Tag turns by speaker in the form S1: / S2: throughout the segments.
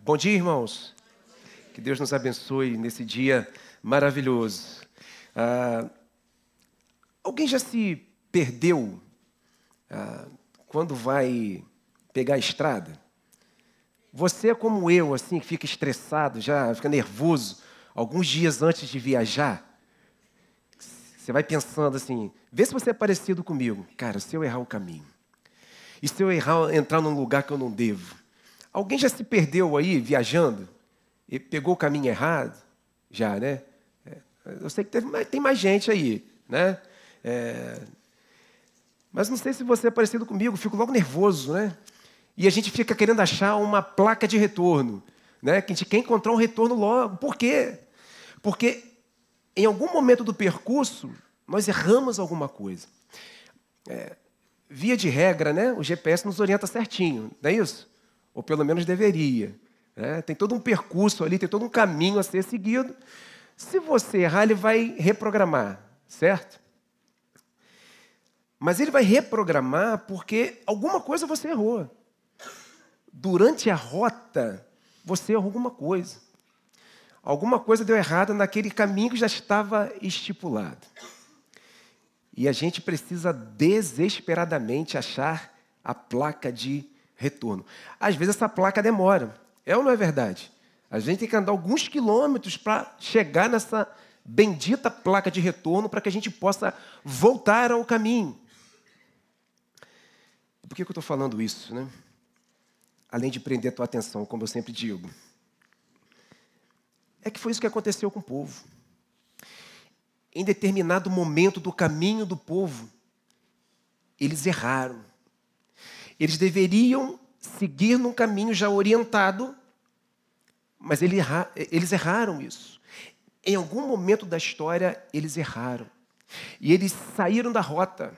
S1: Bom dia, irmãos. Que Deus nos abençoe nesse dia maravilhoso. Alguém já se perdeu quando vai pegar a estrada? Você é como eu, assim, que fica estressado, já fica nervoso alguns dias antes de viajar? Você vai pensando assim, vê se você é parecido comigo. Cara, se eu errar o caminho? E se eu entrar num lugar que eu não devo? Alguém já se perdeu aí, viajando? E pegou o caminho errado? Já, né? Eu sei que tem mais gente aí, né? Mas não sei se você é parecido comigo, fico logo nervoso, né? E a gente fica querendo achar uma placa de retorno, né? Que a gente quer encontrar um retorno logo. Por quê? Porque em algum momento do percurso, nós erramos alguma coisa. Via de regra, né? O GPS nos orienta certinho, não é isso? Ou pelo menos deveria. Né? Tem todo um percurso ali, tem todo um caminho a ser seguido. Se você errar, ele vai reprogramar, certo? Mas ele vai reprogramar porque alguma coisa você errou. Durante a rota, você errou alguma coisa. Alguma coisa deu errado naquele caminho que já estava estipulado. E a gente precisa desesperadamente achar a placa de retorno. Às vezes essa placa demora. É ou não é verdade? A gente tem que andar alguns quilômetros para chegar nessa bendita placa de retorno para que a gente possa voltar ao caminho. Por que eu estou falando isso, né? Além de prender a tua atenção, como eu sempre digo. É que foi isso que aconteceu com o povo. Em determinado momento do caminho do povo, eles erraram. Eles deveriam seguir num caminho já orientado, mas eles erraram isso. Em algum momento da história, eles erraram. E eles saíram da rota.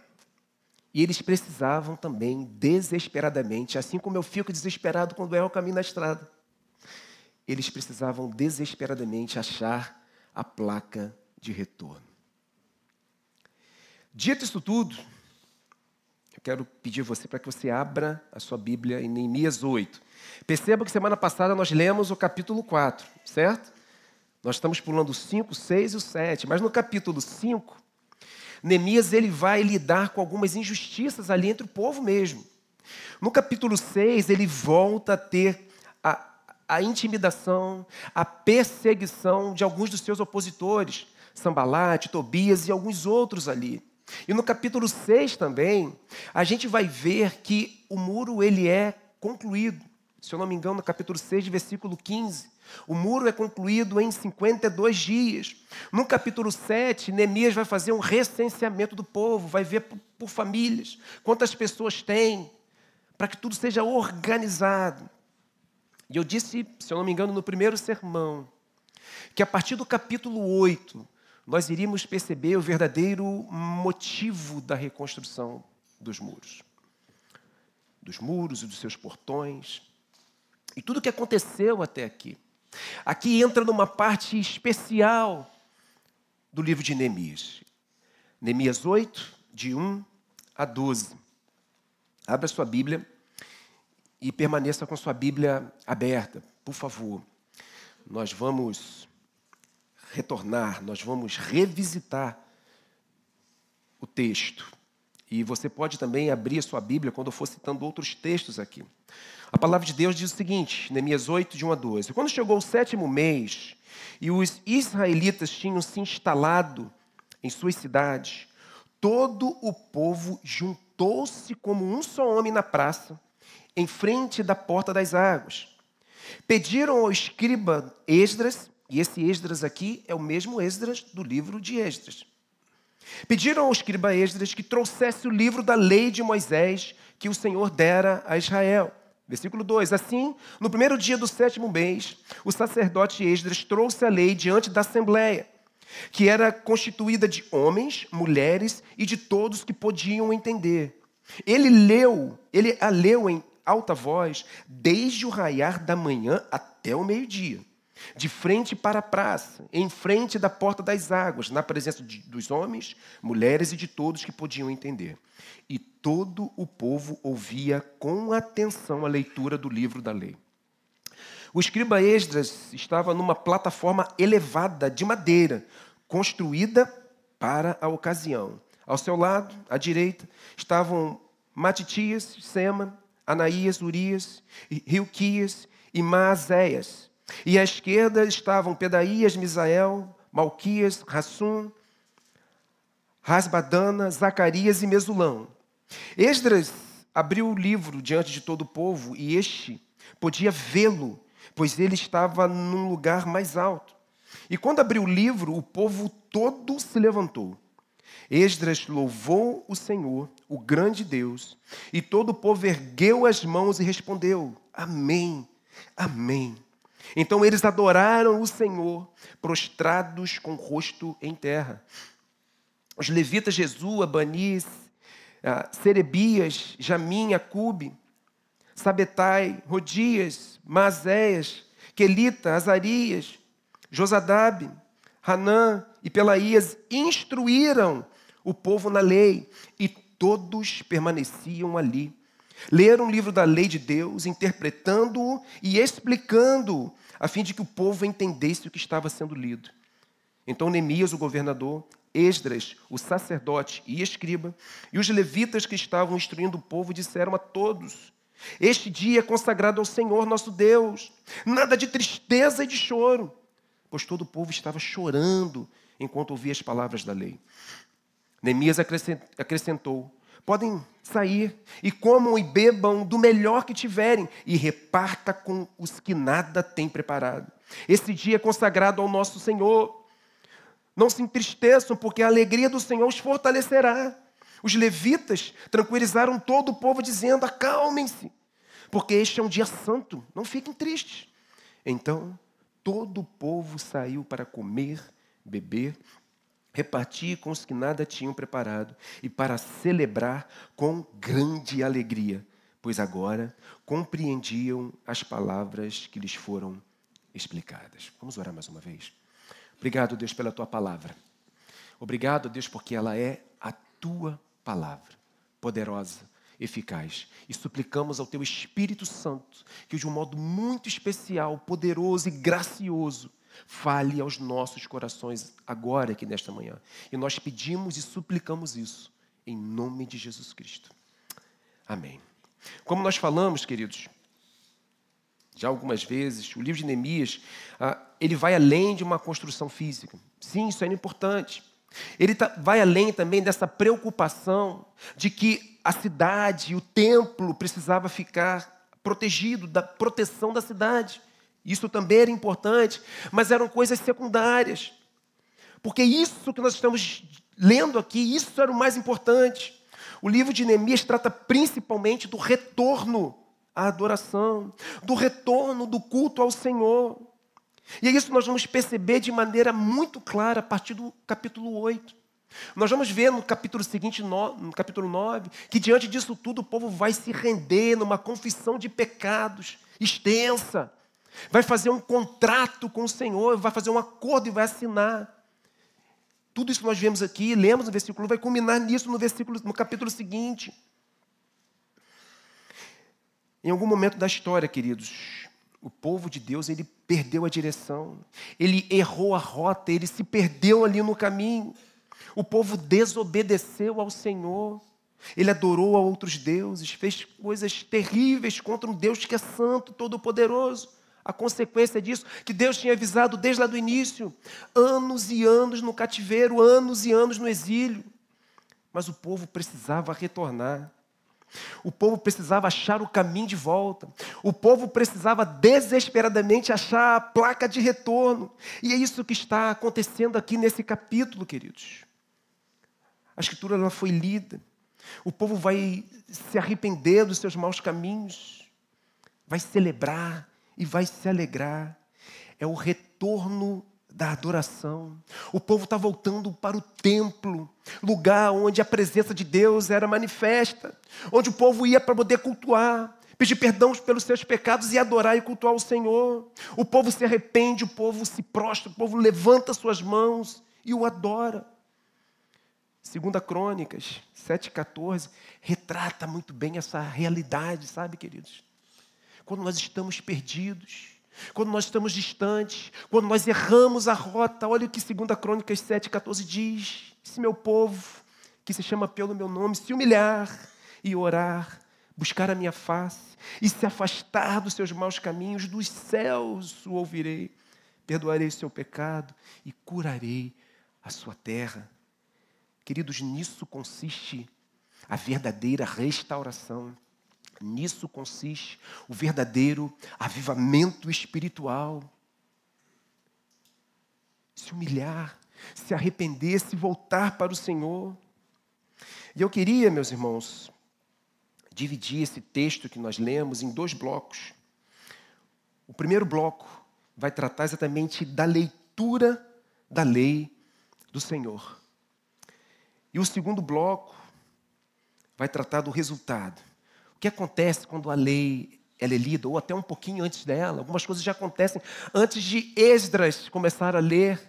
S1: E eles precisavam também, desesperadamente, assim como eu fico desesperado quando erro o caminho da estrada, eles precisavam desesperadamente achar a placa de retorno. Dito isso tudo, eu quero pedir a você para que você abra a sua Bíblia em Neemias 8. Perceba que semana passada nós lemos o capítulo 4, certo? Nós estamos pulando o 5, o 6 e o 7, mas no capítulo 5, Neemias ele vai lidar com algumas injustiças ali entre o povo mesmo. No capítulo 6, ele volta a ter a intimidação, a perseguição de alguns dos seus opositores, Sambalate, Tobias e alguns outros ali. E no capítulo 6 também, a gente vai ver que o muro ele é concluído. Se eu não me engano, no capítulo 6, versículo 15. O muro é concluído em 52 dias. No capítulo 7, Neemias vai fazer um recenseamento do povo, vai ver por famílias, quantas pessoas tem, para que tudo seja organizado. E eu disse, se eu não me engano, no primeiro sermão, que a partir do capítulo 8, nós iríamos perceber o verdadeiro motivo da reconstrução dos muros. Dos muros e dos seus portões. E tudo o que aconteceu até aqui. Aqui entra numa parte especial do livro de Neemias. Neemias 8, de 1 a 12. Abra sua Bíblia e permaneça com sua Bíblia aberta, por favor. Nós vamos retornar, nós vamos revisitar o texto. E você pode também abrir a sua Bíblia quando eu for citando outros textos aqui. A palavra de Deus diz o seguinte, Neemias 8, de 1 a 12. Quando chegou o 7º mês e os israelitas tinham se instalado em suas cidades, todo o povo juntou-se como um só homem na praça, em frente da porta das águas. Pediram ao escriba Esdras, e esse Esdras aqui é o mesmo Esdras do livro de Esdras. Pediram ao escriba Esdras que trouxesse o livro da lei de Moisés que o Senhor dera a Israel. Versículo 2. Assim, no primeiro dia do 7º mês, o sacerdote Esdras trouxe a lei diante da assembleia, que era constituída de homens, mulheres e de todos que podiam entender. Ele a leu em alta voz, desde o raiar da manhã até o meio-dia, de frente para a praça, em frente da porta das águas, na presença dos homens, mulheres e de todos que podiam entender. E todo o povo ouvia com atenção a leitura do livro da lei. O escriba Esdras estava numa plataforma elevada de madeira, construída para a ocasião. Ao seu lado, à direita, estavam Matitias, Sema, Anaías, Urias, Hilquias e Maazéias. E à esquerda estavam Pedaías, Misael, Malquias, Rassum, Rasbadana, Zacarias e Mesulão. Esdras abriu o livro diante de todo o povo e este podia vê-lo, pois ele estava num lugar mais alto. E quando abriu o livro, o povo todo se levantou. Esdras louvou o Senhor, o grande Deus, e todo o povo ergueu as mãos e respondeu: Amém, Amém. Então eles adoraram o Senhor, prostrados com o rosto em terra. Os levitas Jesua, Bani, Serebias, Jamim, Acube, Sabetai, Rodias, Maazéias, Quelita, Azarias, Josadabe, Hanã e Pelaías instruíram o povo na lei, e todos permaneciam ali. Leram o livro da lei de Deus, interpretando-o e explicando-o, a fim de que o povo entendesse o que estava sendo lido. Então Neemias, o governador, Esdras, o sacerdote e escriba, e os levitas que estavam instruindo o povo disseram a todos: Este dia é consagrado ao Senhor nosso Deus, nada de tristeza e de choro, pois todo o povo estava chorando enquanto ouvia as palavras da lei. Neemias acrescentou: Podem sair e comam e bebam do melhor que tiverem e reparta com os que nada têm preparado. Esse dia é consagrado ao nosso Senhor. Não se entristeçam, porque a alegria do Senhor os fortalecerá. Os levitas tranquilizaram todo o povo, dizendo: Acalmem-se, porque este é um dia santo, não fiquem tristes. Então, todo o povo saiu para comer, beber, repartir com os que nada tinham preparado e para celebrar com grande alegria, pois agora compreendiam as palavras que lhes foram explicadas. Vamos orar mais uma vez. Obrigado, Deus, pela Tua palavra. Obrigado, Deus, porque ela é a Tua palavra, poderosa, eficaz. E suplicamos ao Teu Espírito Santo que, de um modo muito especial, poderoso e gracioso, fale aos nossos corações agora, aqui nesta manhã. E nós pedimos e suplicamos isso, em nome de Jesus Cristo. Amém. Como nós falamos, queridos, já algumas vezes, o livro de Neemias, ele vai além de uma construção física. Sim, isso é importante. Ele vai além também dessa preocupação de que a cidade, o templo, precisava ficar protegido, da proteção da cidade. Isso também era importante, mas eram coisas secundárias. Porque isso que nós estamos lendo aqui, isso era o mais importante. O livro de Neemias trata principalmente do retorno à adoração, do retorno do culto ao Senhor. E é isso que nós vamos perceber de maneira muito clara a partir do capítulo 8. Nós vamos ver no capítulo seguinte, no capítulo 9, que diante disso tudo o povo vai se render numa confissão de pecados extensa. Vai fazer um contrato com o Senhor, vai fazer um acordo e vai assinar. Tudo isso que nós vemos aqui, lemos no versículo, vai culminar nisso no capítulo seguinte. Em algum momento da história, queridos, o povo de Deus, ele perdeu a direção, ele errou a rota, ele se perdeu ali no caminho. O povo desobedeceu ao Senhor, ele adorou a outros deuses, fez coisas terríveis contra um Deus que é santo, todo-poderoso. A consequência disso, que Deus tinha avisado desde lá do início, anos e anos no cativeiro, anos e anos no exílio. Mas o povo precisava retornar. O povo precisava achar o caminho de volta. O povo precisava desesperadamente achar a placa de retorno. E é isso que está acontecendo aqui nesse capítulo, queridos. A escritura ela foi lida. O povo vai se arrepender dos seus maus caminhos. Vai celebrar e vai se alegrar. É o retorno da adoração. O povo está voltando para o templo, lugar onde a presença de Deus era manifesta, onde o povo ia para poder cultuar, pedir perdão pelos seus pecados e adorar e cultuar o Senhor. O povo se arrepende, o povo se prostra, o povo levanta suas mãos e o adora. 2 Crônicas 7,14 retrata muito bem essa realidade, sabe, queridos? Quando nós estamos perdidos, quando nós estamos distantes, quando nós erramos a rota. Olha o que 2 Crônicas 7,14 diz. Se meu povo, que se chama pelo meu nome, se humilhar e orar, buscar a minha face e se afastar dos seus maus caminhos, dos céus o ouvirei, perdoarei o seu pecado e curarei a sua terra. Queridos, nisso consiste a verdadeira restauração. Nisso consiste o verdadeiro avivamento espiritual. Se humilhar, se arrepender, se voltar para o Senhor. E eu queria, meus irmãos, dividir esse texto que nós lemos em 2 blocos. O primeiro bloco vai tratar exatamente da leitura da lei do Senhor. E o segundo bloco vai tratar do resultado. O que acontece quando a lei ela é lida, ou até um pouquinho antes dela. Algumas coisas já acontecem antes de Esdras começar a ler.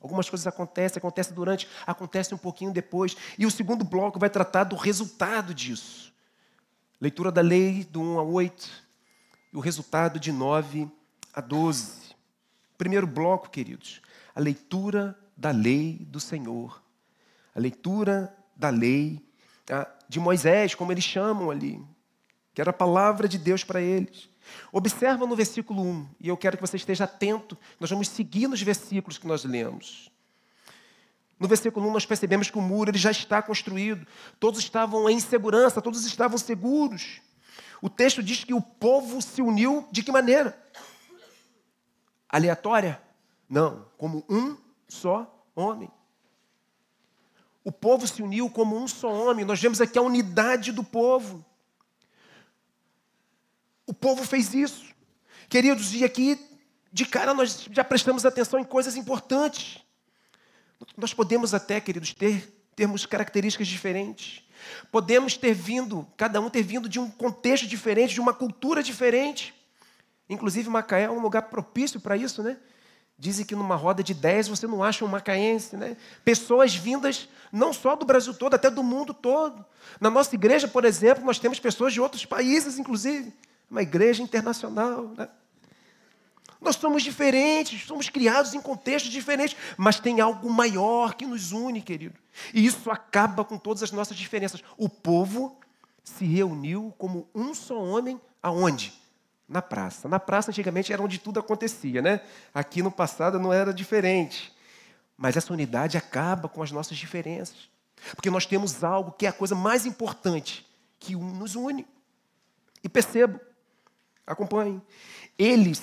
S1: Algumas coisas acontecem durante, acontecem um pouquinho depois. E o segundo bloco vai tratar do resultado disso. Leitura da lei do 1 a 8 e o resultado de 9 a 12. Primeiro bloco, queridos, a leitura da lei do Senhor. A leitura da lei de Moisés, como eles chamam ali, que era a palavra de Deus para eles. Observa no versículo 1, e eu quero que você esteja atento, nós vamos seguir nos versículos que nós lemos. No versículo 1 nós percebemos que o muro ele já está construído, todos estavam em segurança, todos estavam seguros. O texto diz que o povo se uniu de que maneira? Aleatória? Não, como um só homem. O povo se uniu como um só homem, nós vemos aqui a unidade do povo. O povo fez isso. Queridos, e aqui, de cara, nós já prestamos atenção em coisas importantes. Nós podemos até, queridos, termos características diferentes. Podemos cada um ter vindo de um contexto diferente, de uma cultura diferente. Inclusive, Macaé é um lugar propício para isso, né? Dizem que numa roda de 10 você não acha um macaense, né? Pessoas vindas não só do Brasil todo, até do mundo todo. Na nossa igreja, por exemplo, nós temos pessoas de outros países, inclusive. Uma igreja internacional, né? Nós somos diferentes, somos criados em contextos diferentes, mas tem algo maior que nos une, querido. E isso acaba com todas as nossas diferenças. O povo se reuniu como um só homem, aonde? Na praça. Na praça, antigamente, era onde tudo acontecia, né? Aqui no passado não era diferente. Mas essa unidade acaba com as nossas diferenças. Porque nós temos algo que é a coisa mais importante, que nos une. E percebo, acompanhem, eles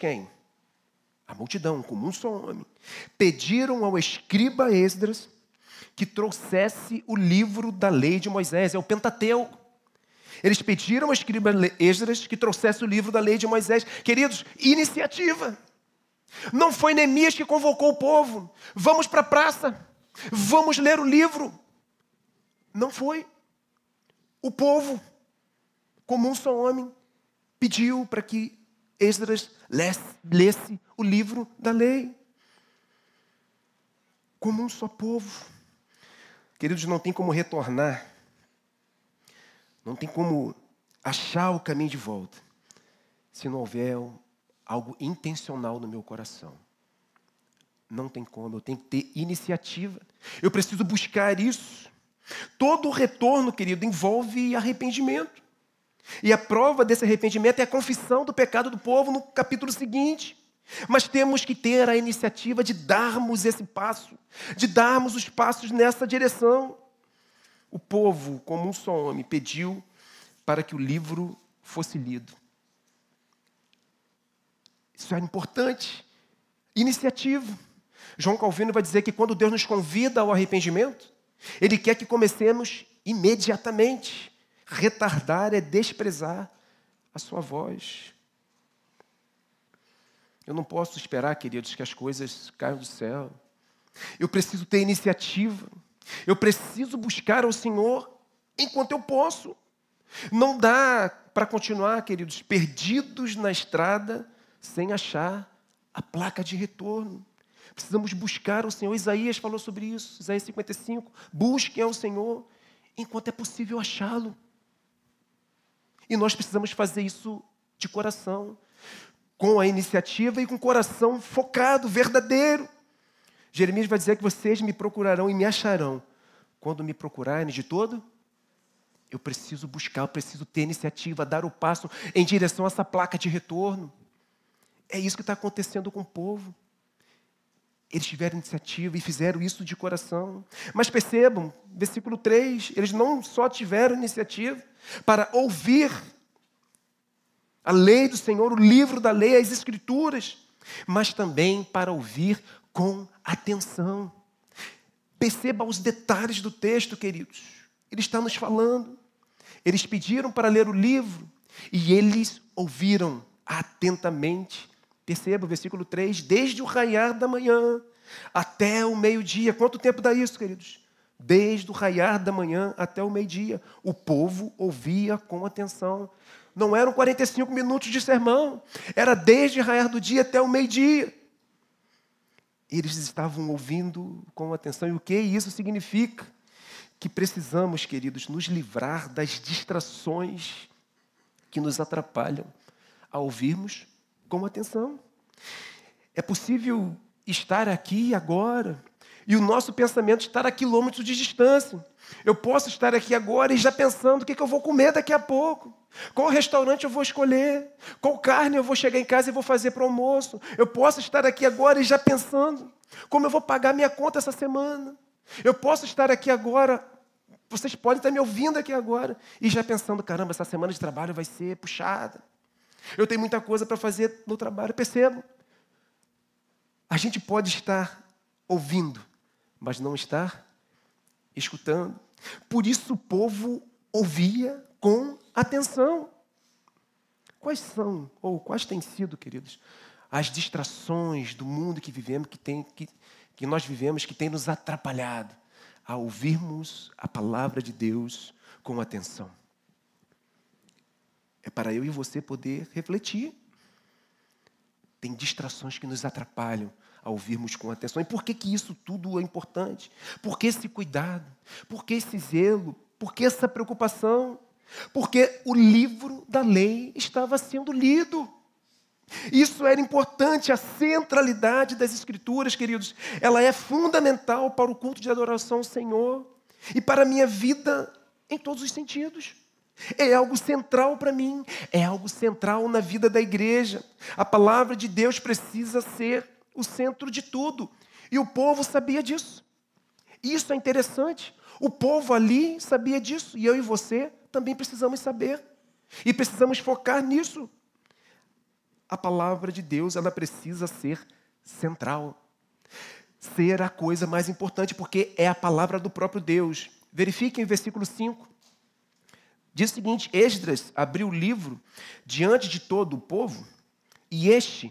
S1: quem? A multidão, como um só homem, pediram ao escriba Esdras que trouxesse o livro da lei de Moisés, é o Pentateuco. Eles pediram ao escriba Esdras que trouxesse o livro da lei de Moisés. Queridos, iniciativa. Não foi Neemias que convocou o povo. Vamos para a praça, vamos ler o livro. Não foi. O povo, como um só homem, pediu para que Esdras lesse o livro da lei. Como um só povo. Queridos, não tem como retornar. Não tem como achar o caminho de volta se não houver algo intencional no meu coração. Não tem como, eu tenho que ter iniciativa. Eu preciso buscar isso. Todo o retorno, querido, envolve arrependimento. E a prova desse arrependimento é a confissão do pecado do povo no capítulo seguinte. Mas temos que ter a iniciativa de darmos esse passo, de darmos os passos nessa direção. O povo, como um só homem, pediu para que o livro fosse lido. Isso é importante. Iniciativa. João Calvino vai dizer que quando Deus nos convida ao arrependimento, Ele quer que comecemos imediatamente. Retardar é desprezar a sua voz. Eu não posso esperar, queridos, que as coisas caiam do céu. Eu preciso ter iniciativa. Eu preciso buscar ao Senhor enquanto eu posso. Não dá para continuar, queridos, perdidos na estrada sem achar a placa de retorno. Precisamos buscar o Senhor. Isaías falou sobre isso. Isaías 55. Busquem ao Senhor enquanto é possível achá-lo. E nós precisamos fazer isso de coração. com a iniciativa e com o coração focado, verdadeiro. Jeremias vai dizer que vocês me procurarão e me acharão. Quando me procurarem de todo, eu preciso buscar, eu preciso ter iniciativa, dar o passo em direção a essa placa de retorno. É isso que está acontecendo com o povo. Eles tiveram iniciativa e fizeram isso de coração. Mas percebam, versículo 3, eles não só tiveram iniciativa para ouvir a lei do Senhor, o livro da lei, as escrituras, mas também para ouvir com atenção. Perceba os detalhes do texto, queridos. Ele está nos falando. Eles pediram para ler o livro e eles ouviram atentamente. Perceba o versículo 3, desde o raiar da manhã até o meio-dia. Quanto tempo dá isso, queridos? Desde o raiar da manhã até o meio-dia. O povo ouvia com atenção. Não eram 45 minutos de sermão. Era desde o raiar do dia até o meio-dia. Eles estavam ouvindo com atenção. E o que isso significa? Que precisamos, queridos, nos livrar das distrações que nos atrapalham a ouvirmos com atenção. É possível estar aqui agora e o nosso pensamento estar a quilômetros de distância. Eu posso estar aqui agora e já pensando o que eu vou comer daqui a pouco. Qual restaurante eu vou escolher? Qual carne eu vou chegar em casa e vou fazer para o almoço? Eu posso estar aqui agora e já pensando como eu vou pagar minha conta essa semana. Eu posso estar aqui agora, vocês podem estar me ouvindo aqui agora e já pensando, caramba, essa semana de trabalho vai ser puxada. Eu tenho muita coisa para fazer no trabalho. Percebo? A gente pode estar ouvindo, mas não estar escutando. Por isso o povo ouvia com atenção. Quais são, ou quais têm sido, queridos, as distrações do mundo que vivemos, que nós vivemos, que tem nos atrapalhado a ouvirmos a palavra de Deus com atenção? É para eu e você poder refletir. Tem distrações que nos atrapalham a ouvirmos com atenção. E por que isso tudo é importante? Por que esse cuidado? Por que esse zelo? Por que essa preocupação? Porque o livro da lei estava sendo lido. Isso era importante, a centralidade das Escrituras, queridos. Ela é fundamental para o culto de adoração ao Senhor e para a minha vida em todos os sentidos. É algo central para mim, é algo central na vida da igreja. A palavra de Deus precisa ser o centro de tudo. E o povo sabia disso. Isso é interessante. O povo ali sabia disso. E eu e você também precisamos saber. E precisamos focar nisso. A palavra de Deus, ela precisa ser central. Ser a coisa mais importante, porque é a palavra do próprio Deus. Verifiquem o versículo 5. Diz o seguinte: Esdras abriu o livro diante de todo o povo, e este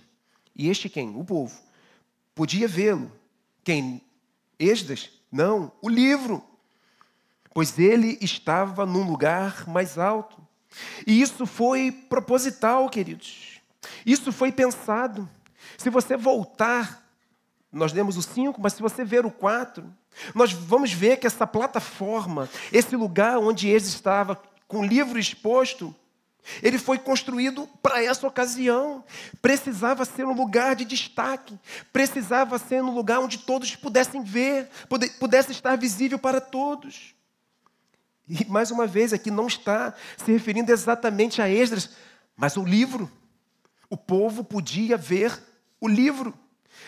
S1: quem? O povo. Podia vê-lo. Quem? Esdras? Não, o livro. Pois ele estava num lugar mais alto. E isso foi proposital, queridos. Isso foi pensado. Se você voltar, nós lemos o 5, mas se você ver o 4, nós vamos ver que essa plataforma, esse lugar onde Esdras estava, com o livro exposto, ele foi construído para essa ocasião. Precisava ser um lugar de destaque. Precisava ser um lugar onde todos pudessem ver, pudesse estar visível para todos. E, mais uma vez, aqui não está se referindo exatamente a Esdras, mas ao livro. O povo podia ver o livro.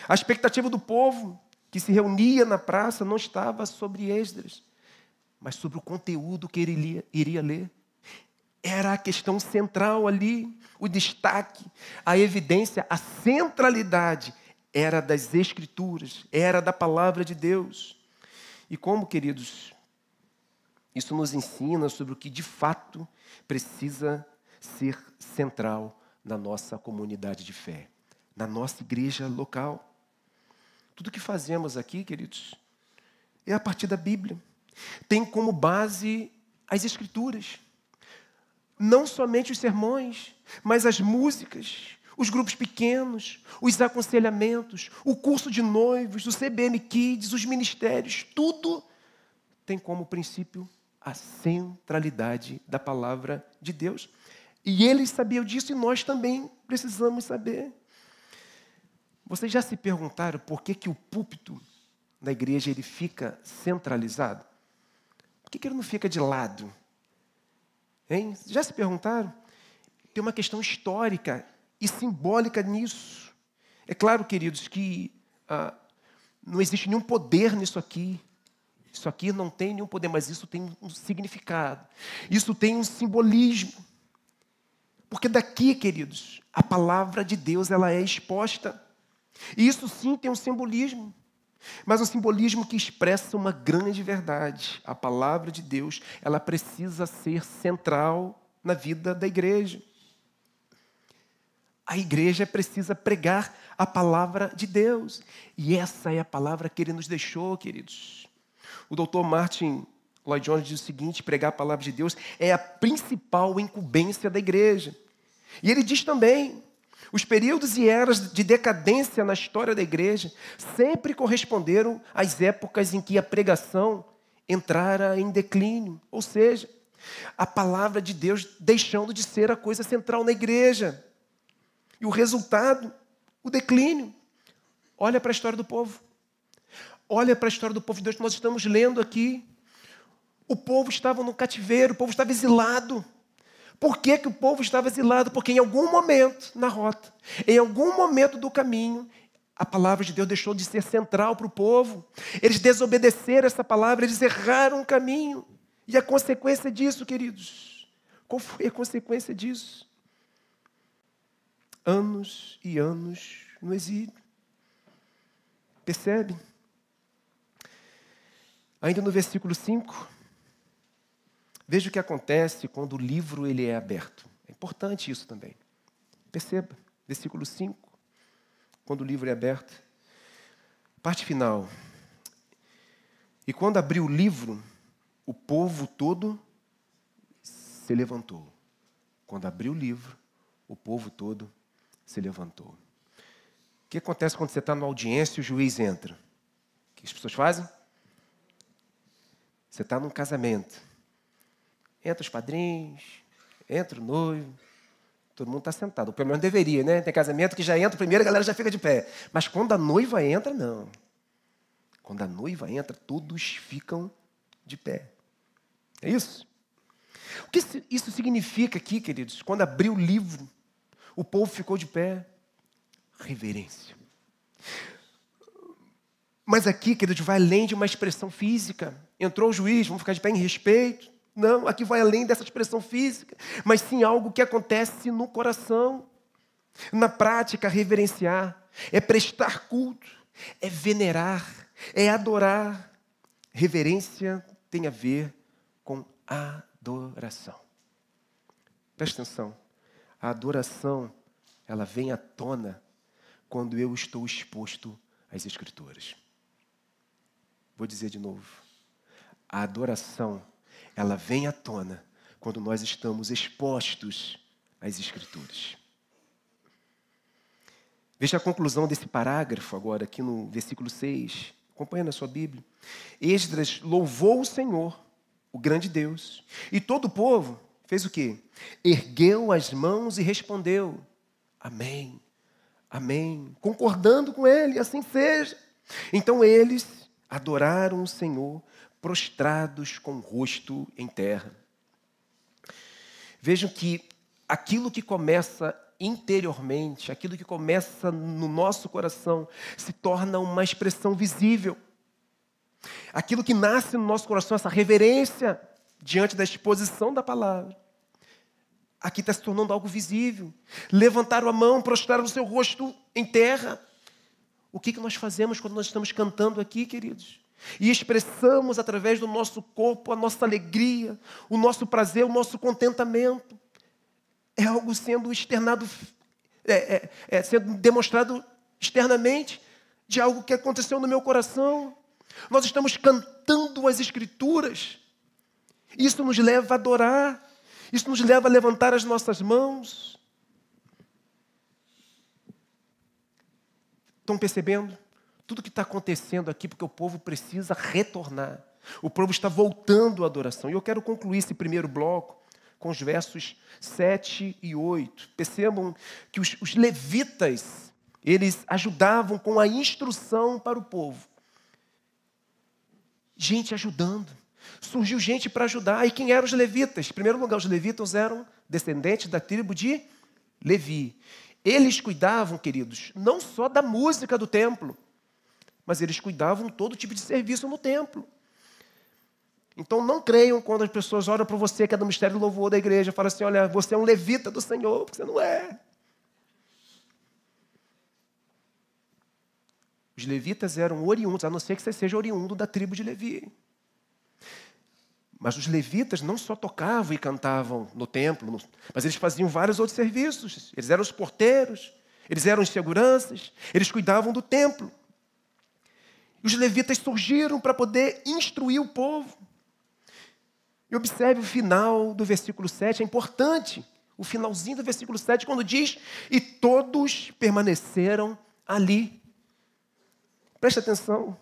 S1: A expectativa do povo que se reunia na praça não estava sobre Esdras, mas sobre o conteúdo que ele iria ler. Era a questão central ali, o destaque, a evidência, a centralidade era das Escrituras, era da palavra de Deus. E como, queridos, isso nos ensina sobre o que de fato precisa ser central na nossa comunidade de fé, na nossa igreja local. Tudo que fazemos aqui, queridos, é a partir da Bíblia. Tem como base as Escrituras. Não somente os sermões, mas as músicas, os grupos pequenos, os aconselhamentos, o curso de noivos, o CBN Kids, os ministérios, tudo tem como princípio a centralidade da palavra de Deus. E eles sabiam disso e nós também precisamos saber. Vocês já se perguntaram por que o púlpito na igreja ele fica centralizado? Por que ele não fica de lado? Hein? Já se perguntaram? Tem uma questão histórica e simbólica nisso. É claro, queridos, que não existe nenhum poder nisso aqui. Isso aqui não tem nenhum poder, mas isso tem um significado. Isso tem um simbolismo. Porque daqui, queridos, a palavra de Deus ela é exposta. E isso sim tem um simbolismo. Mas um simbolismo que expressa uma grande verdade. A palavra de Deus, ela precisa ser central na vida da igreja. A igreja precisa pregar a palavra de Deus. E essa é a palavra que ele nos deixou, queridos. O doutor Martin Lloyd Jones diz o seguinte: pregar a palavra de Deus é a principal incumbência da igreja. E ele diz também: os períodos e eras de decadência na história da igreja sempre corresponderam às épocas em que a pregação entrara em declínio. Ou seja, a palavra de Deus deixando de ser a coisa central na igreja. E o resultado, o declínio. Olha para a história do povo. Olha para a história do povo de Deus que nós estamos lendo aqui. O povo estava no cativeiro, o povo estava exilado. Por que o povo estava exilado? Porque em algum momento na rota, em algum momento do caminho, a palavra de Deus deixou de ser central para o povo. Eles desobedeceram essa palavra, eles erraram o caminho. E a consequência disso, queridos? Qual foi a consequência disso? Anos e anos no exílio. Percebe? Ainda no versículo 5, veja o que acontece quando o livro ele é aberto. É importante isso também. Perceba, versículo 5, quando o livro é aberto. Parte final. E quando abriu o livro, o povo todo se levantou. Quando abriu o livro, o povo todo se levantou. O que acontece quando você está numa audiência e o juiz entra? O que as pessoas fazem? Você está num casamento. Entra os padrinhos, entra o noivo, todo mundo está sentado. Ou pelo menos deveria, né? Tem casamento que já entra primeiro, a galera já fica de pé. Mas quando a noiva entra, não. Quando a noiva entra, todos ficam de pé. É isso? O que isso significa aqui, queridos? Quando abriu o livro, o povo ficou de pé. Reverência. Mas aqui, queridos, vai além de uma expressão física. Entrou o juiz, vamos ficar de pé em respeito. Não, aqui vai além dessa expressão física, mas sim algo que acontece no coração. Na prática, reverenciar é prestar culto, é venerar, é adorar. Reverência tem a ver com adoração. Presta atenção. A adoração, ela vem à tona quando eu estou exposto às Escrituras. Vou dizer de novo. A adoração, ela vem à tona quando nós estamos expostos às Escrituras. Veja a conclusão desse parágrafo agora, aqui no versículo 6. Acompanha na sua Bíblia. Esdras louvou o Senhor, o grande Deus, e todo o povo fez o quê? Ergueu as mãos e respondeu: Amém, amém. Concordando com ele, assim seja. Então eles adoraram o Senhor, prostrados com o rosto em terra. Vejam que aquilo que começa interiormente, aquilo que começa no nosso coração, se torna uma expressão visível. Aquilo que nasce no nosso coração, essa reverência diante da exposição da palavra, aqui está se tornando algo visível. Levantaram a mão, prostraram o seu rosto em terra. O que nós fazemos quando nós estamos cantando aqui, queridos? E expressamos através do nosso corpo a nossa alegria, o nosso prazer, o nosso contentamento. É algo sendo externado, sendo demonstrado externamente de algo que aconteceu no meu coração. Nós estamos cantando as Escrituras. Isso nos leva a adorar. Isso nos leva a levantar as nossas mãos. Estão percebendo? Tudo que está acontecendo aqui, porque o povo precisa retornar. O povo está voltando à adoração. E eu quero concluir esse primeiro bloco com os versos 7 e 8. Percebam que os levitas, eles ajudavam com a instrução para o povo. Gente ajudando. Surgiu gente para ajudar. E quem eram os levitas? Em primeiro lugar, os levitas eram descendentes da tribo de Levi. Eles cuidavam, queridos, não só da música do templo, mas eles cuidavam de todo tipo de serviço no templo. Então não creiam quando as pessoas olham para você, que é do mistério do louvor da igreja, e falam assim, olha, você é um levita do Senhor, porque você não é. Os levitas eram oriundos, a não ser que você seja oriundo da tribo de Levi. Mas os levitas não só tocavam e cantavam no templo, mas eles faziam vários outros serviços. Eles eram os porteiros, eles eram os seguranças, eles cuidavam do templo. E os levitas surgiram para poder instruir o povo. E observe o final do versículo 7, é importante. O finalzinho do versículo 7, quando diz, e todos permaneceram ali. Preste atenção.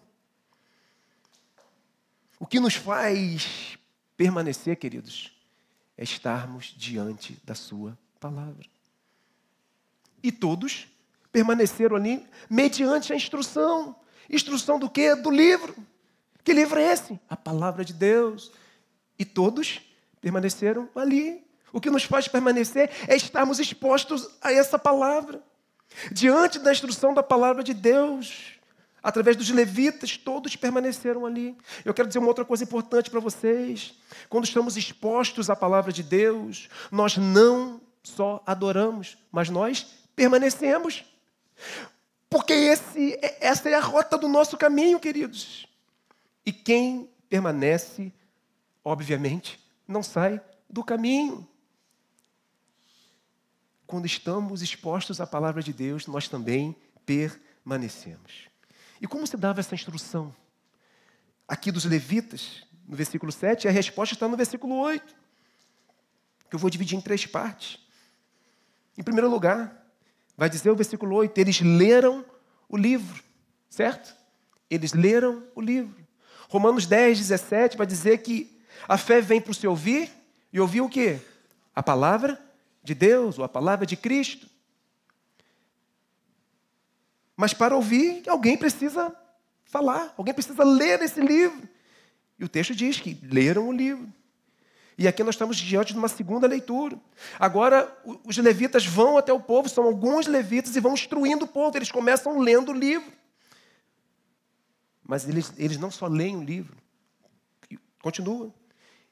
S1: O que nos faz permanecer, queridos, é estarmos diante da sua palavra. E todos permaneceram ali mediante a instrução. Instrução do quê? Do livro. Que livro é esse? A palavra de Deus. E todos permaneceram ali. O que nos faz permanecer é estarmos expostos a essa palavra. Diante da instrução da palavra de Deus, através dos levitas, todos permaneceram ali. Eu quero dizer uma outra coisa importante para vocês. Quando estamos expostos à palavra de Deus, nós não só adoramos, mas nós permanecemos. Porque essa é a rota do nosso caminho, queridos. E quem permanece, obviamente, não sai do caminho. Quando estamos expostos à palavra de Deus, nós também permanecemos. E como se dava essa instrução? Aqui dos levitas, no versículo 7, a resposta está no versículo 8, que eu vou dividir em 3 partes. Em primeiro lugar, vai dizer o versículo 8, eles leram o livro, certo? Eles leram o livro. Romanos 10, 17 vai dizer que a fé vem para o se ouvir, e ouvir o quê? A palavra de Deus, ou a palavra de Cristo. Mas para ouvir, alguém precisa falar, alguém precisa ler esse livro. E o texto diz que leram o livro. E aqui nós estamos diante de uma segunda leitura. Agora, os levitas vão até o povo, são alguns levitas, e vão instruindo o povo. Eles começam lendo o livro. Mas eles não só leem o livro. Continua.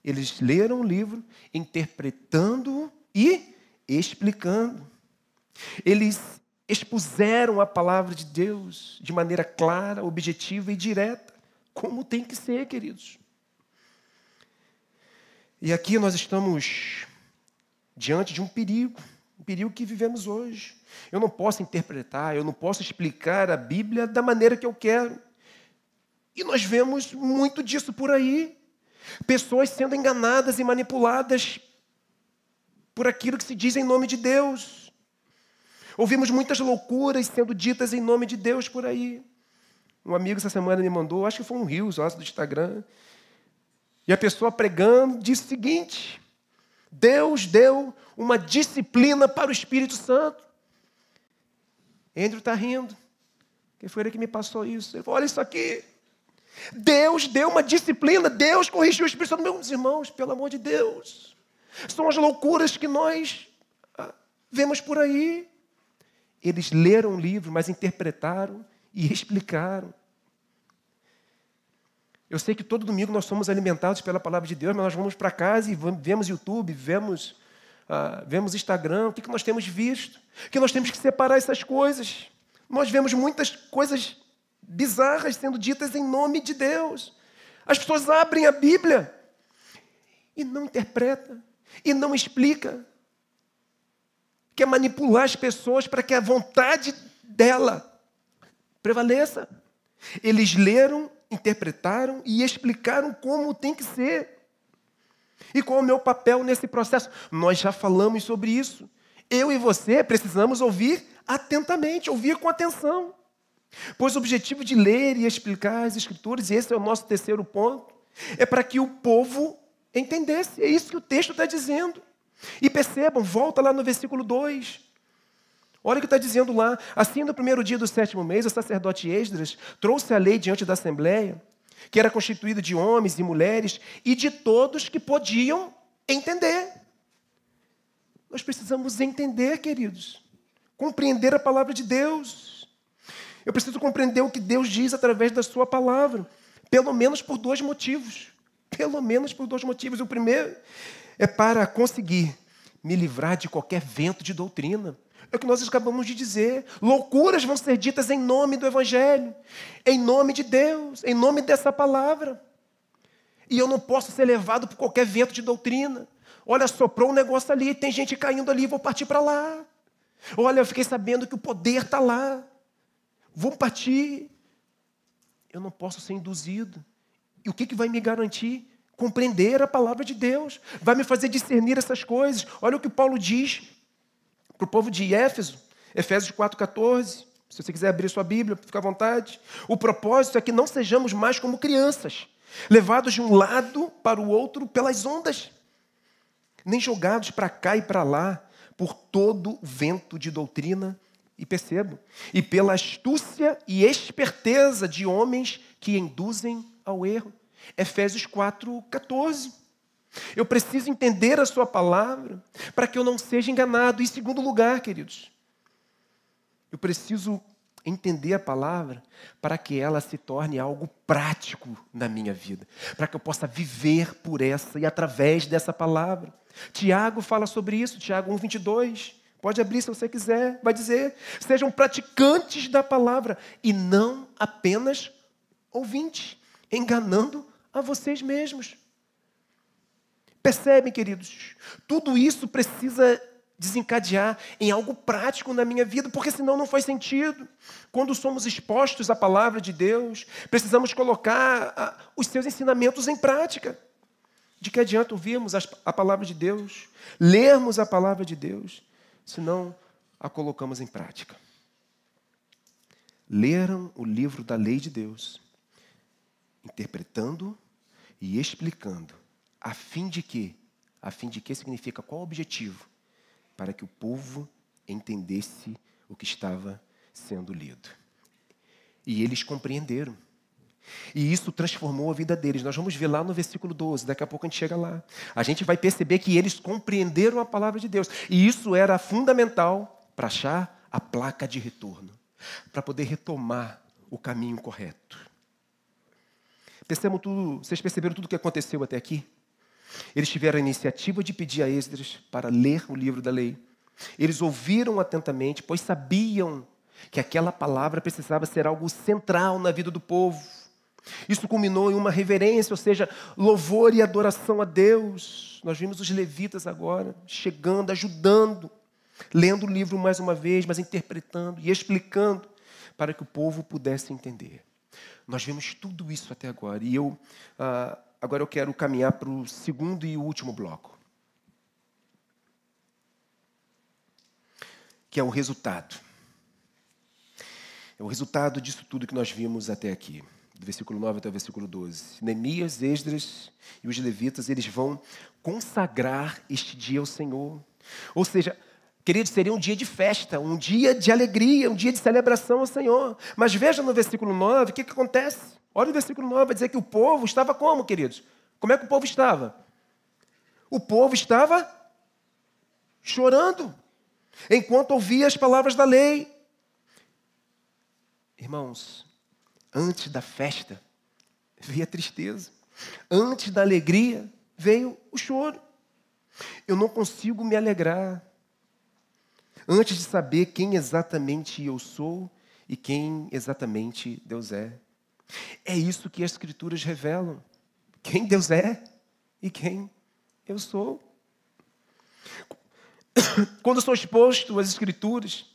S1: Eles leram o livro, interpretando-o e explicando. Eles expuseram a palavra de Deus de maneira clara, objetiva e direta, como tem que ser, queridos. E aqui nós estamos diante de um perigo que vivemos hoje. Eu não posso interpretar, eu não posso explicar a Bíblia da maneira que eu quero. E nós vemos muito disso por aí. Pessoas sendo enganadas e manipuladas por aquilo que se diz em nome de Deus. Ouvimos muitas loucuras sendo ditas em nome de Deus por aí. Um amigo essa semana me mandou, acho que foi um Reels do Instagram. E a pessoa pregando disse o seguinte: Deus deu uma disciplina para o Espírito Santo. Andrew está rindo. Quem foi ele que me passou isso? Ele falou, olha isso aqui. Deus deu uma disciplina, Deus corrigiu o Espírito Santo. Meus irmãos, pelo amor de Deus. São as loucuras que nós vemos por aí. Eles leram o livro, mas interpretaram e explicaram. Eu sei que todo domingo nós somos alimentados pela palavra de Deus, mas nós vamos para casa e vemos YouTube, vemos Instagram. O que nós temos visto? Que nós temos que separar essas coisas. Nós vemos muitas coisas bizarras sendo ditas em nome de Deus. As pessoas abrem a Bíblia e não interpretam, e não explicam. Quer manipular as pessoas para que a vontade dela prevaleça. Eles leram, interpretaram e explicaram como tem que ser. E qual é o meu papel nesse processo? Nós já falamos sobre isso. Eu e você precisamos ouvir atentamente, ouvir com atenção. Pois o objetivo de ler e explicar as Escrituras, e esse é o nosso 3º ponto, é para que o povo entendesse. É isso que o texto está dizendo. E percebam, volta lá no versículo 2. Olha o que está dizendo lá. Assim, no primeiro dia do 7º mês, o sacerdote Esdras trouxe a lei diante da Assembleia, que era constituída de homens e mulheres e de todos que podiam entender. Nós precisamos entender, queridos. Compreender a palavra de Deus. Eu preciso compreender o que Deus diz através da sua palavra. Pelo menos por 2 motivos. Pelo menos por 2 motivos. O primeiro é para conseguir me livrar de qualquer vento de doutrina. É o que nós acabamos de dizer. Loucuras vão ser ditas em nome do Evangelho. Em nome de Deus. Em nome dessa palavra. E eu não posso ser levado por qualquer vento de doutrina. Olha, soprou um negócio ali, tem gente caindo ali, vou partir para lá. Olha, eu fiquei sabendo que o poder está lá. Vou partir. Eu não posso ser induzido. E o que vai me garantir? Compreender a palavra de Deus. Vai me fazer discernir essas coisas. Olha o que Paulo diz para o povo de Éfeso. Efésios 4,14. Se você quiser abrir sua Bíblia, fica à vontade. O propósito é que não sejamos mais como crianças, levados de um lado para o outro pelas ondas, nem jogados para cá e para lá por todo vento de doutrina. E percebo, e pela astúcia e esperteza de homens que induzem ao erro. Efésios 4,14. Eu preciso entender a sua palavra para que eu não seja enganado. Em segundo lugar, queridos, eu preciso entender a palavra para que ela se torne algo prático na minha vida, para que eu possa viver por essa e através dessa palavra. Tiago fala sobre isso, Tiago 1,22. Pode abrir se você quiser. Vai dizer, sejam praticantes da palavra e não apenas ouvintes, enganando a vocês mesmos. Percebem, queridos? Tudo isso precisa desencadear em algo prático na minha vida, porque senão não faz sentido. Quando somos expostos à palavra de Deus, precisamos colocar os seus ensinamentos em prática. De que adianta ouvirmos a palavra de Deus, lermos a palavra de Deus, se não a colocamos em prática? Leram o livro da lei de Deus, interpretando e explicando, a fim de que significa qual o objetivo? Para que o povo entendesse o que estava sendo lido. E eles compreenderam. E isso transformou a vida deles. Nós vamos ver lá no versículo 12, daqui a pouco a gente chega lá. A gente vai perceber que eles compreenderam a palavra de Deus. E isso era fundamental para achar a placa de retorno, para poder retomar o caminho correto. Vocês perceberam tudo o que aconteceu até aqui? Eles tiveram a iniciativa de pedir a Esdras para ler o livro da lei. Eles ouviram atentamente, pois sabiam que aquela palavra precisava ser algo central na vida do povo. Isso culminou em uma reverência, ou seja, louvor e adoração a Deus. Nós vimos os levitas agora chegando, ajudando, lendo o livro mais uma vez, mas interpretando e explicando para que o povo pudesse entender. Nós vimos tudo isso até agora. E agora eu quero caminhar para o segundo e último bloco, que é o resultado. É o resultado disso tudo que nós vimos até aqui, do versículo 9 até o versículo 12. Neemias, Esdras e os levitas, eles vão consagrar este dia ao Senhor. Ou seja, queridos, seria um dia de festa, um dia de alegria, um dia de celebração ao Senhor. Mas veja no versículo 9, o que acontece? Olha o versículo 9, vai dizer que o povo estava como, queridos? Como é que o povo estava? O povo estava chorando, enquanto ouvia as palavras da lei. Irmãos, antes da festa veio a tristeza. Antes da alegria veio o choro. Eu não consigo me alegrar antes de saber quem exatamente eu sou e quem exatamente Deus é. É isso que as Escrituras revelam. Quem Deus é e quem eu sou. Quando sou exposto às Escrituras,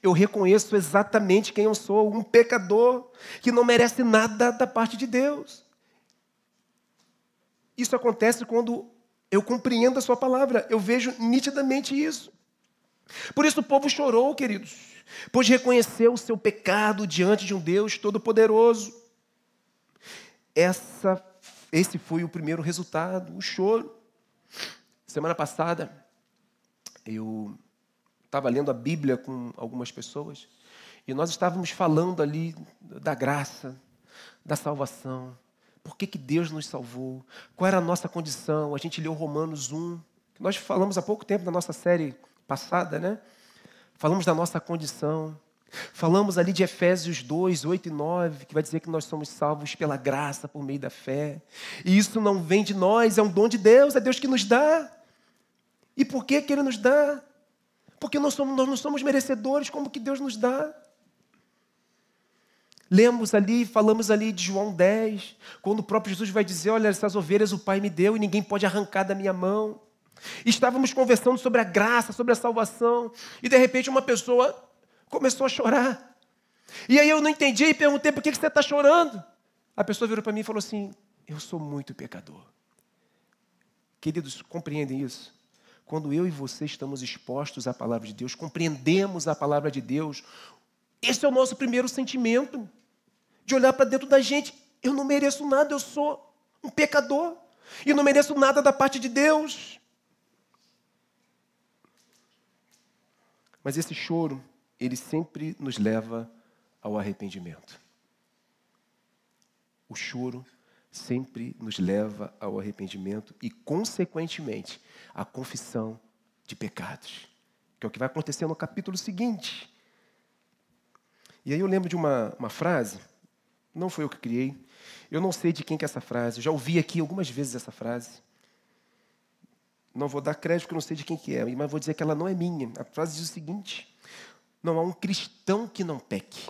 S1: eu reconheço exatamente quem eu sou, um pecador que não merece nada da parte de Deus. Isso acontece quando eu compreendo a sua palavra, eu vejo nitidamente isso. Por isso o povo chorou, queridos, pois reconheceu o seu pecado diante de um Deus todo-poderoso. Esse foi o primeiro resultado, o choro. Semana passada, Eu estava lendo a Bíblia com algumas pessoas e nós estávamos falando ali da graça, da salvação. Por que Deus nos salvou? Qual era a nossa condição? A gente leu Romanos 1, que nós falamos há pouco tempo na nossa série passada, né? Falamos da nossa condição. Falamos ali de Efésios 2, 8 e 9, que vai dizer que nós somos salvos pela graça, por meio da fé. E isso não vem de nós, é um dom de Deus, é Deus que nos dá. E por que Ele nos dá? Porque nós não somos merecedores, como que Deus nos dá? Lemos ali, falamos ali de João 10, quando o próprio Jesus vai dizer, olha, essas ovelhas o Pai me deu e ninguém pode arrancar da minha mão. Estávamos conversando sobre a graça, sobre a salvação, e de repente uma pessoa começou a chorar. E aí eu não entendi e perguntei, por que você está chorando? A pessoa virou para mim e falou assim, eu sou muito pecador. Queridos, compreendem isso? Quando eu e você estamos expostos à palavra de Deus, compreendemos a palavra de Deus, esse é o nosso primeiro sentimento, de olhar para dentro da gente. Eu não mereço nada, eu sou um pecador, e não mereço nada da parte de Deus. Mas esse choro, ele sempre nos leva ao arrependimento. O choro sempre nos leva ao arrependimento e, consequentemente, à confissão de pecados, que é o que vai acontecer no capítulo seguinte. E aí eu lembro de uma frase, não foi eu que criei, eu não sei de quem que é essa frase, eu já ouvi aqui algumas vezes essa frase. Não vou dar crédito porque eu não sei de quem que é, mas vou dizer que ela não é minha. A frase diz o seguinte, não há um cristão que não peque,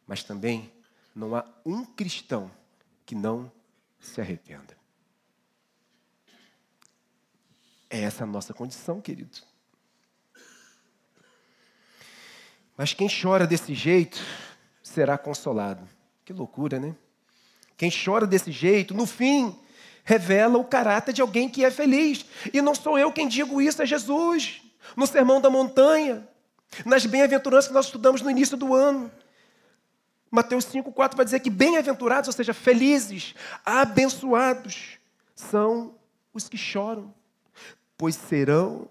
S1: mas também não há um cristão que não se arrependa. É essa a nossa condição, querido. Mas quem chora desse jeito será consolado. Que loucura, né? Quem chora desse jeito, no fim, revela o caráter de alguém que é feliz. E não sou eu quem digo isso, é Jesus. No Sermão da Montanha, nas bem-aventuranças que nós estudamos no início do ano. Mateus 5,4 vai dizer que bem-aventurados, ou seja, felizes, abençoados, são os que choram, pois serão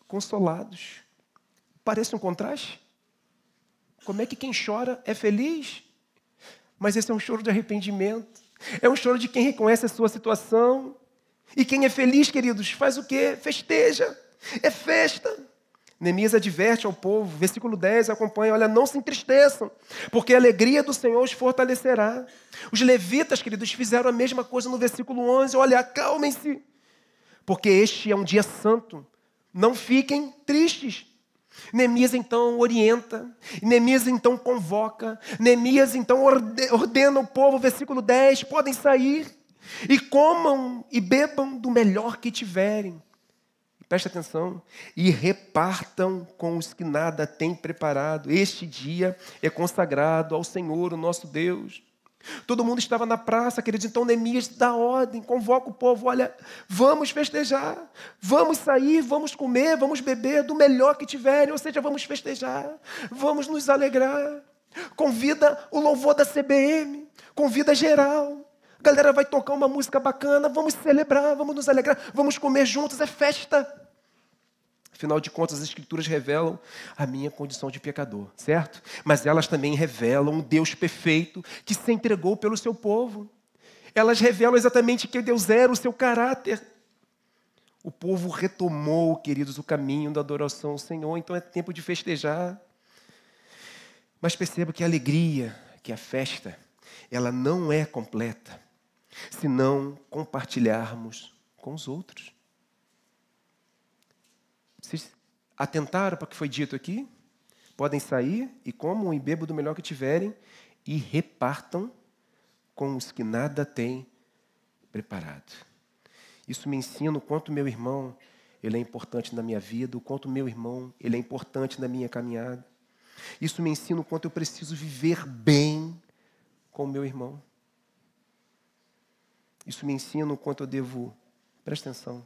S1: consolados. Parece um contraste? Como é que quem chora é feliz? Mas esse é um choro de arrependimento. É um choro de quem reconhece a sua situação. E quem é feliz, queridos, faz o quê? Festeja. É festa. Neemias adverte ao povo, versículo 10, acompanha, olha, não se entristeçam, porque a alegria do Senhor os fortalecerá. Os levitas, queridos, fizeram a mesma coisa no versículo 11, olha, acalmem-se, porque este é um dia santo, não fiquem tristes. Neemias então orienta, Neemias então convoca, Neemias então ordena o povo, versículo 10, podem sair e comam e bebam do melhor que tiverem. Preste atenção, e repartam com os que nada têm preparado. Este dia é consagrado ao Senhor, o nosso Deus. Todo mundo estava na praça, queridos, então Neemias dá ordem, convoca o povo, olha, vamos festejar, vamos sair, vamos comer, vamos beber do melhor que tiverem, ou seja, vamos festejar, vamos nos alegrar. Convida o louvor da CBM, convida geral. A galera vai tocar uma música bacana, vamos celebrar, vamos nos alegrar, vamos comer juntos, é festa. Afinal de contas, as Escrituras revelam a minha condição de pecador, certo? Mas elas também revelam um Deus perfeito que se entregou pelo seu povo. Elas revelam exatamente quem Deus era, o seu caráter. O povo retomou, queridos, o caminho da adoração ao Senhor, então é tempo de festejar. Mas perceba que a alegria, que a festa, ela não é completa se não compartilharmos com os outros. Vocês atentaram para o que foi dito aqui? Podem sair e comam e bebam do melhor que tiverem e repartam com os que nada têm preparado. Isso me ensina o quanto meu irmão ele é importante na minha vida, o quanto meu irmão ele é importante na minha caminhada. Isso me ensina o quanto eu preciso viver bem com o meu irmão. Isso me ensina o quanto eu devo, presta atenção,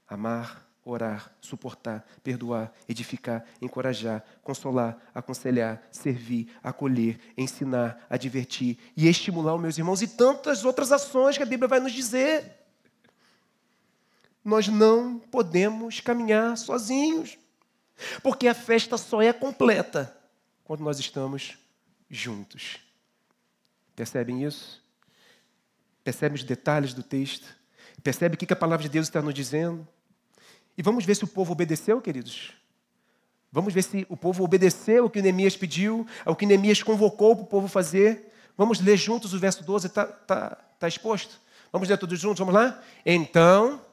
S1: amar, orar, suportar, perdoar, edificar, encorajar, consolar, aconselhar, servir, acolher, ensinar, advertir e estimular os meus irmãos e tantas outras ações que a Bíblia vai nos dizer. nós não podemos caminhar sozinhos. Porque a festa só é completa quando nós estamos juntos. Percebem isso? Percebem os detalhes do texto? Percebe o que a palavra de Deus está nos dizendo? E vamos ver se o povo obedeceu, queridos. Vamos ver se o povo obedeceu o que Neemias pediu, ao que Neemias convocou para o povo fazer. Vamos ler juntos o verso 12, está exposto? Vamos ler todos juntos, vamos lá? Então...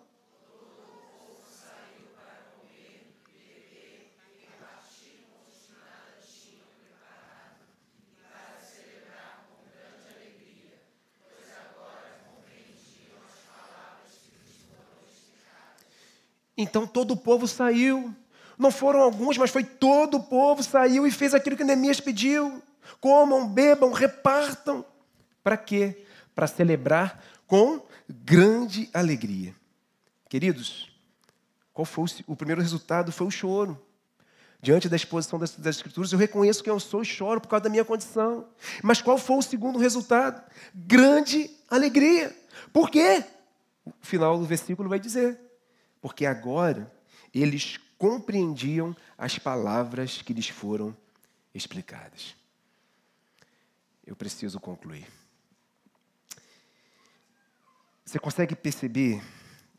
S1: Então todo o povo saiu. Não foram alguns, mas foi todo o povo saiu e fez aquilo que Neemias pediu. Comam, bebam, repartam. Para quê? Para celebrar com grande alegria. Queridos, qual foi o primeiro resultado? Foi o choro. Diante da exposição das Escrituras, eu reconheço que eu sou e choro por causa da minha condição. Mas qual foi o segundo resultado? Grande alegria. Por quê? O final do versículo vai dizer. Porque agora eles compreendiam as palavras que lhes foram explicadas. Eu preciso concluir. Você consegue perceber,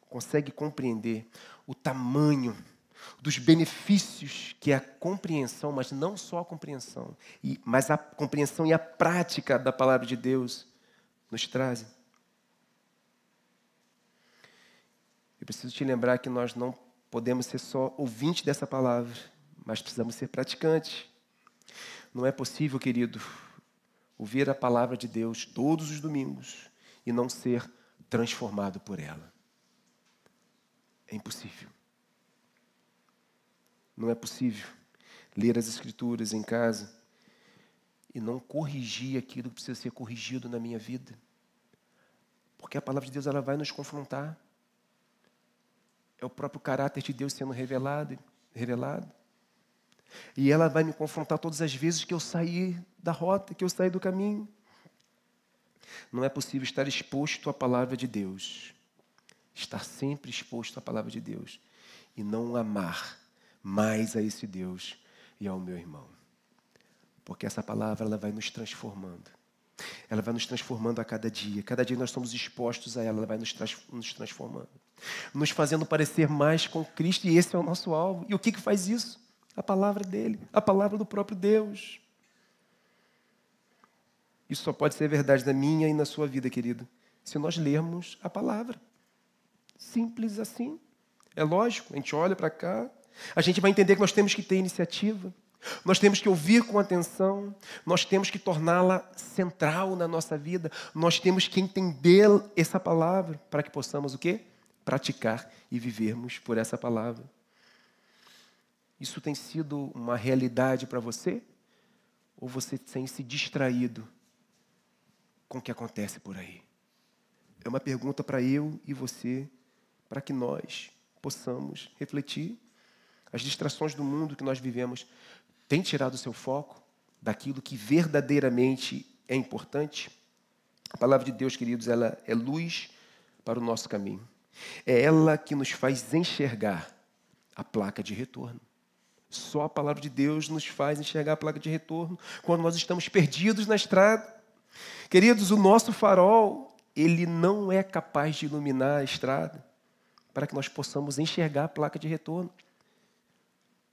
S1: consegue compreender o tamanho dos benefícios que a compreensão, mas não só a compreensão, mas a compreensão e a prática da palavra de Deus nos trazem? Eu preciso te lembrar que nós não podemos ser só ouvintes dessa palavra, mas precisamos ser praticantes. Não é possível, querido, ouvir a palavra de Deus todos os domingos e não ser transformado por ela. É impossível. Não é possível ler as Escrituras em casa e não corrigir aquilo que precisa ser corrigido na minha vida. Porque a palavra de Deus ela vai nos confrontar. É o próprio caráter de Deus sendo revelado. E ela vai me confrontar todas as vezes que eu sair da rota, que eu sair do caminho. Não é possível estar exposto à palavra de Deus. Estar sempre exposto à palavra de Deus. E não amar mais a esse Deus e ao meu irmão. Porque essa palavra ela vai nos transformando. Ela vai nos transformando a cada dia. Cada dia nós estamos expostos a ela. Ela vai nos transformando. Nos fazendo parecer mais com Cristo. E esse é o nosso alvo. E o que faz isso? A palavra dele. A palavra do próprio Deus. Isso só pode ser verdade na minha e na sua vida, querido, se nós lermos a palavra. Simples assim. É lógico, a gente olha para cá, a gente vai entender que nós temos que ter iniciativa, nós temos que ouvir com atenção, nós temos que torná-la central na nossa vida, nós temos que entender essa palavra para que possamos o quê? Praticar e vivermos por essa palavra. Isso tem sido uma realidade para você? Ou você tem se distraído com o que acontece por aí? É uma pergunta para eu e você, para que nós possamos refletir. As distrações do mundo que nós vivemos têm tirado o seu foco daquilo que verdadeiramente é importante? A palavra de Deus, queridos, ela é luz para o nosso caminho. É ela que nos faz enxergar a placa de retorno. Só a palavra de Deus nos faz enxergar a placa de retorno quando nós estamos perdidos na estrada. Queridos, o nosso farol, ele não é capaz de iluminar a estrada para que nós possamos enxergar a placa de retorno.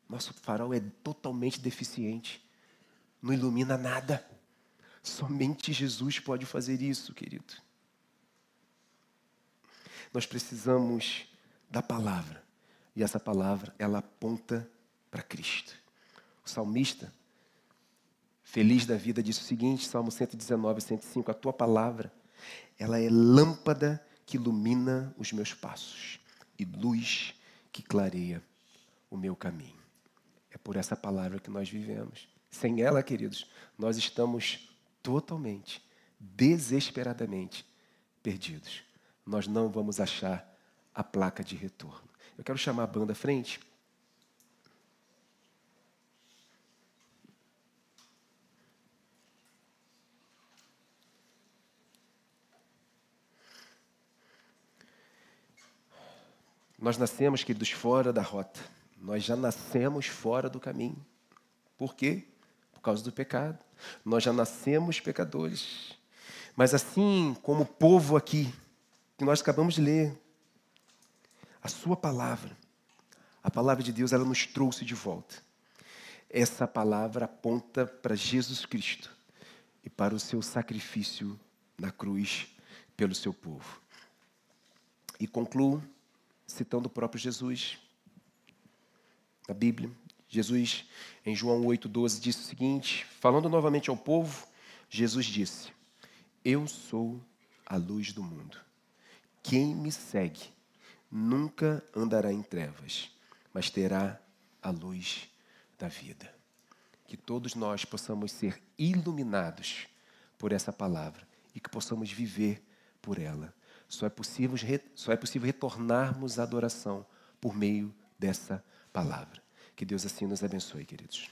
S1: Nosso farol é totalmente deficiente. Não ilumina nada. Somente Jesus pode fazer isso, querido. Nós precisamos da palavra. E essa palavra, ela aponta para Cristo. O salmista, feliz da vida, disse o seguinte, Salmo 119, 105, a tua palavra, ela é lâmpada que ilumina os meus passos e luz que clareia o meu caminho. É por essa palavra que nós vivemos. Sem ela, queridos, nós estamos totalmente, desesperadamente perdidos. Nós não vamos achar a placa de retorno. Eu quero chamar a banda à frente. Nós nascemos, queridos, fora da rota. Nós já nascemos fora do caminho. Por quê? Por causa do pecado. Nós já nascemos pecadores. Mas assim como o povo aqui, que nós acabamos de ler, a sua palavra, a palavra de Deus, ela nos trouxe de volta. Essa palavra aponta para Jesus Cristo e para o seu sacrifício na cruz pelo seu povo. E concluo citando o próprio Jesus. Na Bíblia, Jesus, em João 8,12, disse o seguinte, falando novamente ao povo, Jesus disse, eu sou a luz do mundo. Quem me segue nunca andará em trevas, mas terá a luz da vida. Que todos nós possamos ser iluminados por essa palavra e que possamos viver por ela. Só é possível retornarmos à adoração por meio dessa palavra. Que Deus assim nos abençoe, queridos.